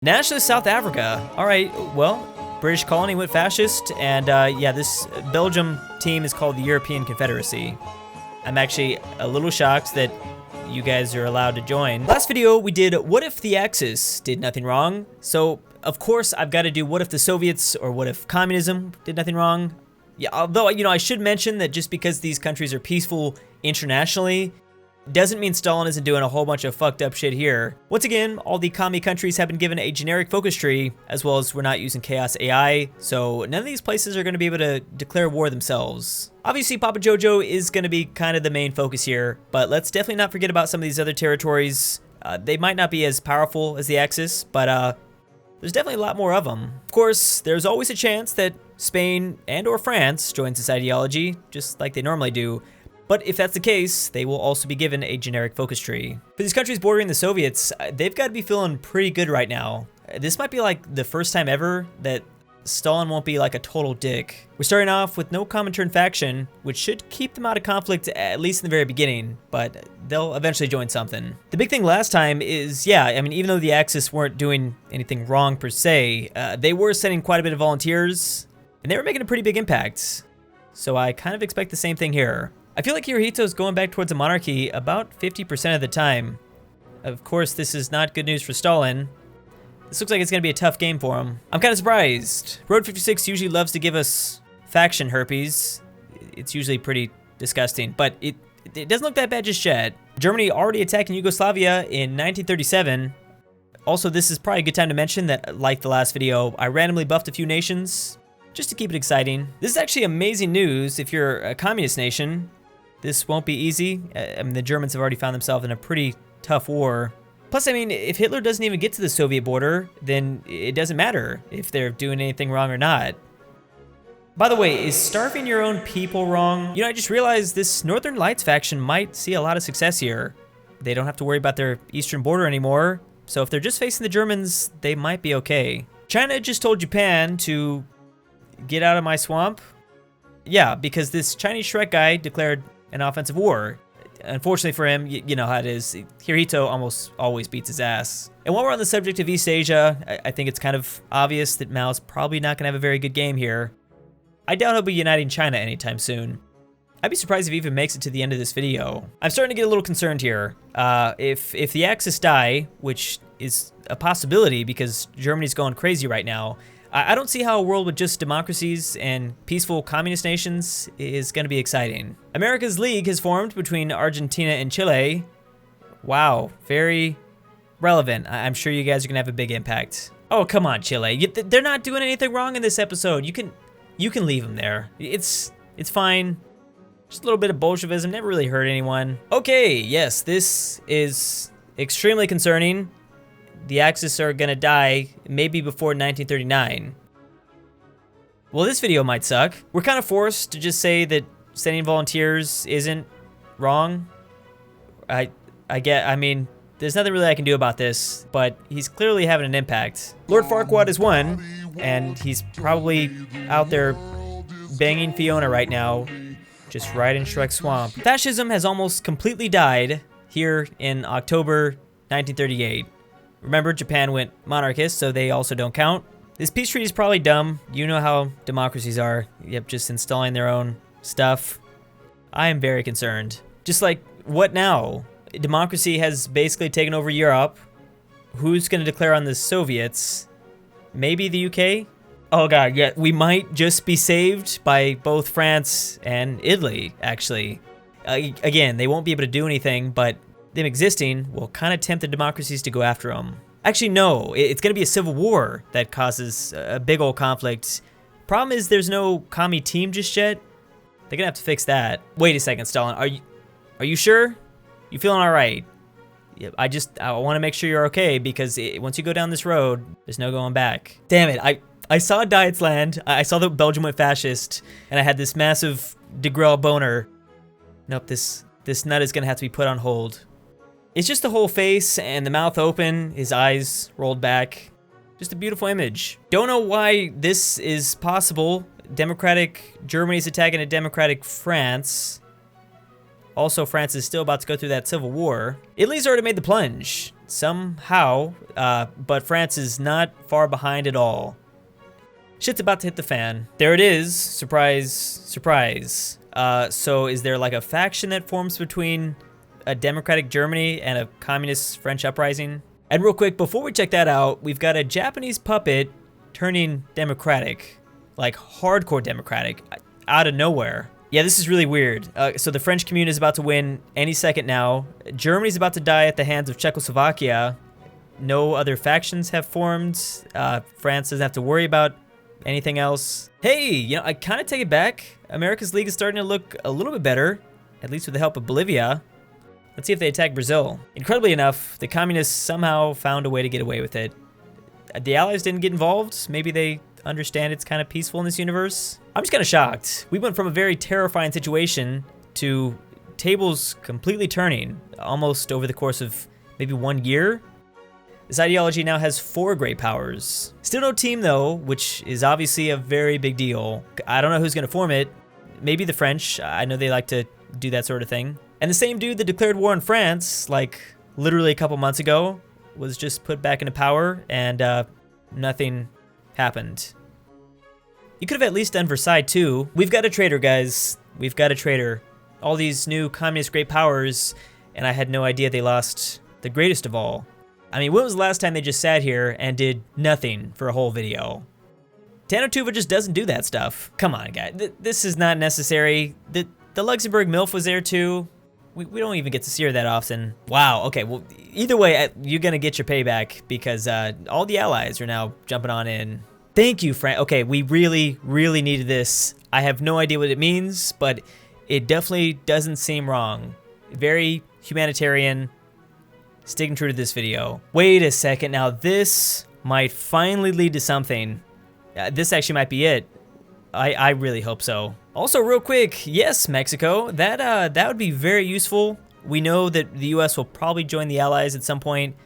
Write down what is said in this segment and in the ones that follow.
Nationalist South Africa. All right, well, British colony went fascist, and yeah, this Belgium team is called the European Confederacy. I'm actually a little shocked that you guys are allowed to join. Last video, we did what if the Axis did nothing wrong? So, of course, I've got to do what if the Soviets or what if communism did nothing wrong? Yeah, although, you know, I should mention that just because these countries are peaceful internationally, doesn't mean Stalin isn't doing a whole bunch of fucked up shit here. Once again, all the commie countries have been given a generic focus tree, as well as we're not using chaos AI, so none of these places are going to be able to declare war themselves. Obviously, Papa Jojo is going to be kind of the main focus here, but let's definitely not forget about some of these other territories. They might not be as powerful as the Axis, but there's definitely a lot more of them. Of course, there's always a chance that Spain and or France joins this ideology, just like they normally do. But if that's the case, they will also be given a generic focus tree. For these countries bordering the Soviets, they've got to be feeling pretty good right now. This might be like the first time ever that Stalin won't be like a total dick. We're starting off with no Comintern faction, which should keep them out of conflict at least in the very beginning, but they'll eventually join something. The big thing last time is, yeah, I mean, even though the Axis weren't doing anything wrong per se, they were sending quite a bit of volunteers, and they were making a pretty big impact. So I kind of expect the same thing here. I feel like Hirohito's going back towards a monarchy about 50% of the time. Of course, this is not good news for Stalin. This looks like it's going to be a tough game for him. I'm kind of surprised. Road 56 usually loves to give us faction herpes. It's usually pretty disgusting, but it doesn't look that bad just yet. Germany already attacking Yugoslavia in 1937. Also, this is probably a good time to mention that, like the last video, I randomly buffed a few nations just to keep it exciting. This is actually amazing news if you're a communist nation. This won't be easy. I mean, the Germans have already found themselves in a pretty tough war. Plus, I mean, if Hitler doesn't even get to the Soviet border, then it doesn't matter if they're doing anything wrong or not. By the way, is starving your own people wrong? You know, I just realized this Northern Lights faction might see a lot of success here. They don't have to worry about their eastern border anymore, so if they're just facing the Germans, they might be okay. China just told Japan to get out of my swamp. Yeah, because this Chinese Shrek guy declared an offensive war. Unfortunately for him, you know how it is. Hirohito almost always beats his ass. And while we're on the subject of East Asia, I think it's kind of obvious that Mao's probably not going to have a very good game here. I doubt he'll be uniting China anytime soon. I'd be surprised if he even makes it to the end of this video. I'm starting to get a little concerned here. If the Axis die, which is a possibility because Germany's going crazy right now, I don't see how a world with just democracies and peaceful communist nations is going to be exciting. America's League has formed between Argentina and Chile. Wow, very relevant. I'm sure you guys are going to have a big impact. Oh, come on, Chile. They're not doing anything wrong in this episode. You can leave them there. It's fine. Just a little bit of Bolshevism, never really hurt anyone. Okay, yes, this is extremely concerning. The Axis are gonna die maybe before 1939. Well, this video might suck. We're kind of forced to just say that sending volunteers isn't wrong. I mean, there's nothing really I can do about this, but he's clearly having an impact. Lord Farquaad is one, and he's probably out there banging Fiona right now, just right in Shrek's swamp. Fascism has almost completely died here in October 1938. Remember, Japan went monarchist, so they also don't count. This peace treaty is probably dumb. You know how democracies are. Yep, just installing their own stuff. I am very concerned. Just like, what now? Democracy has basically taken over Europe. Who's going to declare on the Soviets? Maybe the UK? Oh god, yeah, we might just be saved by both France and Italy, actually. Again, they won't be able to do anything, but them existing will kind of tempt the democracies to go after them. Actually, no, it's going to be a civil war that causes a big old conflict. Problem is there's no commie team just yet. They're going to have to fix that. Wait a second, Stalin. Are you sure? You feeling all right? Yeah, I want to make sure you're okay because once you go down this road, there's no going back. Damn it, I saw Diet's land. I saw that Belgium went fascist, and I had this massive de Grelle boner. Nope, this nut is going to have to be put on hold. It's just the whole face and the mouth open, his eyes rolled back. Just a beautiful image. Don't know why this is possible. Democratic Germany's attacking a democratic France. Also, France is still about to go through that civil war. Italy's already made the plunge. somehow, but France is not far behind at all. Shit's about to hit the fan. There it is. Surprise, surprise. So is there like a faction that forms between a democratic Germany and a communist French uprising? And real quick, before we check that out, we've got a Japanese puppet turning democratic, like hardcore democratic, out of nowhere. Yeah, this is really weird. So the French Commune is about to win any second now. Germany's about to die at the hands of Czechoslovakia. No other factions have formed. France doesn't have to worry about anything else. Hey, you know, I kind of take it back. America's League is starting to look a little bit better, at least with the help of Bolivia. Let's see if they attack Brazil. Incredibly enough, the communists somehow found a way to get away with it. The Allies didn't get involved. Maybe they understand it's kind of peaceful in this universe. I'm just kind of shocked. We went from a very terrifying situation to tables completely turning almost over the course of maybe 1 year. This ideology now has 4 great powers. Still no team though, which is obviously a very big deal. I don't know who's gonna form it. Maybe the French. I know they like to do that sort of thing. And the same dude that declared war on France, like literally a couple months ago, was just put back into power and nothing happened. You could have at least done Versailles too. We've got a traitor, guys. We've got a traitor. All these new communist great powers, and I had no idea they lost the greatest of all. I mean, when was the last time they just sat here and did nothing for a whole video? Tanotuva just doesn't do that stuff. Come on, guys. This is not necessary. The Luxembourg MILF was there too. We don't even get to see her that often. Wow, okay, well, either way, you're gonna get your payback because all the allies are now jumping on in. Thank you, Frank. Okay, we really, really needed this. I have no idea what it means, but it definitely doesn't seem wrong. Very humanitarian, sticking true to this video. Wait a second, now this might finally lead to something. This actually might be it. I really hope so. Also, real quick, yes, Mexico, that would be very useful. We know that the US will probably join the Allies at some point.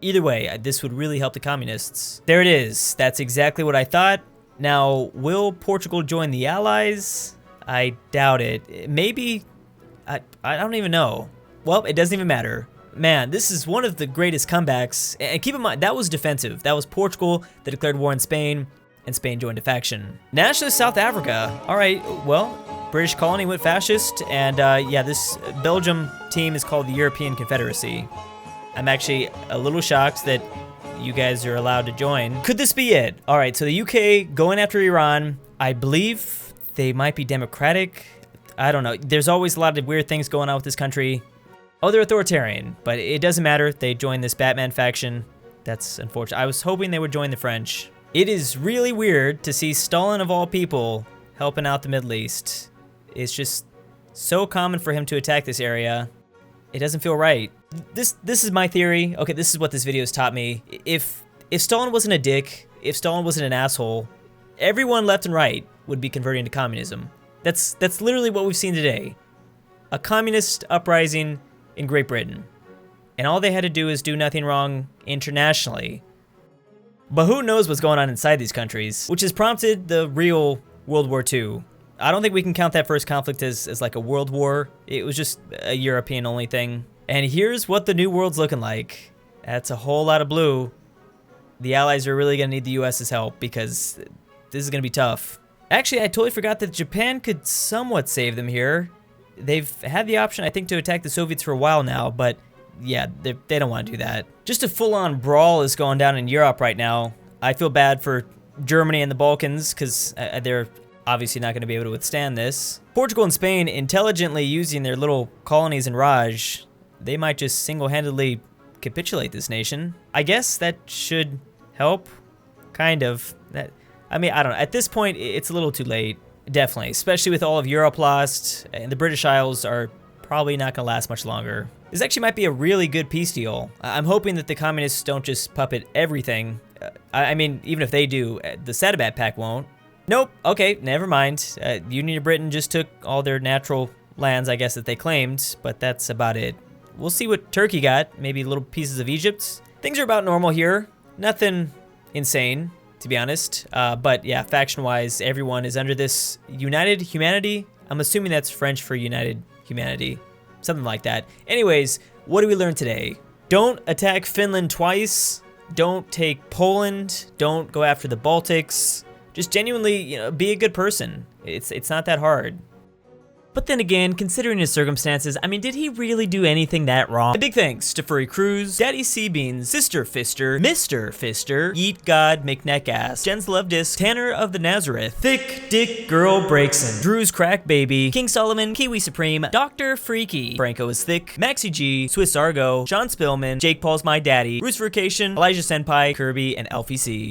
Either way, this would really help the communists. There it is. That's exactly what I thought. Now, will Portugal join the Allies? I doubt it. Maybe, I don't even know. Well, it doesn't even matter. Man, this is one of the greatest comebacks. And keep in mind, that was defensive. That was Portugal that declared war on Spain, and Spain joined a faction. Nationalist South Africa. All right, well, British colony went fascist, and yeah, this Belgium team is called the European Confederacy. I'm actually a little shocked that you guys are allowed to join. Could this be it? All right, so the UK going after Iran. I believe they might be democratic. I don't know. There's always a lot of weird things going on with this country. Oh, they're authoritarian, but it doesn't matter. They joined this Batman faction. That's unfortunate. I was hoping they would join the French. It is really weird to see Stalin, of all people, helping out the Middle East. It's just so common for him to attack this area. It doesn't feel right. This is my theory. Okay, this is what this video has taught me. If Stalin wasn't a dick, if Stalin wasn't an asshole, everyone left and right would be converting to communism. That's literally what we've seen today. A communist uprising in Great Britain. And all they had to do is do nothing wrong internationally. But who knows what's going on inside these countries, which has prompted the real World War II. I don't think we can count that first conflict as like a world war. It was just a European only thing. And here's what the new world's looking like. That's a whole lot of blue. The Allies are really gonna need the US's help because this is gonna be tough. Actually, I totally forgot that Japan could somewhat save them here. They've had the option, I think, to attack the Soviets for a while now, but yeah, they don't want to do that. Just a full-on brawl is going down in Europe right now. I feel bad for Germany and the Balkans because they're obviously not going to be able to withstand this. Portugal and Spain intelligently using their little colonies in Raj, they might just single-handedly capitulate this nation. I guess that should help, kind of. I mean, I don't know. At this point, it's a little too late. Definitely, especially with all of Europe lost, and the British Isles are probably not going to last much longer. This actually might be a really good peace deal. I'm hoping that the communists don't just puppet everything. I mean, even if they do, the Sadabat Pact won't. Nope, okay, never mind. Union of Britain just took all their natural lands, I guess, that they claimed, but that's about it. We'll see what Turkey got, maybe little pieces of Egypt. Things are about normal here. Nothing insane, to be honest. But yeah, faction-wise, everyone is under this United Humanity. I'm assuming that's French for United Humanity. Something like that. Anyways, what did we learn today? Don't attack Finland twice. Don't take Poland. Don't go after the Baltics. Just genuinely, be a good person. It's not that hard. But then again, considering his circumstances, I mean, did he really do anything that wrong? A big thanks to Furry Cruz, Daddy Seabeans, Sister Fister, Mr. Fister, Yeet God McNeckass, Jen's Love Disc, Tanner of the Nazareth, Thick Dick Girl Breakson, Drew's Crack Baby, King Solomon, Kiwi Supreme, Dr. Freaky, Franco is Thick, Maxi G, Swiss Argo, Sean Spillman, Jake Paul's My Daddy, Bruce Vacation, Elijah Senpai, Kirby, and Alfie C.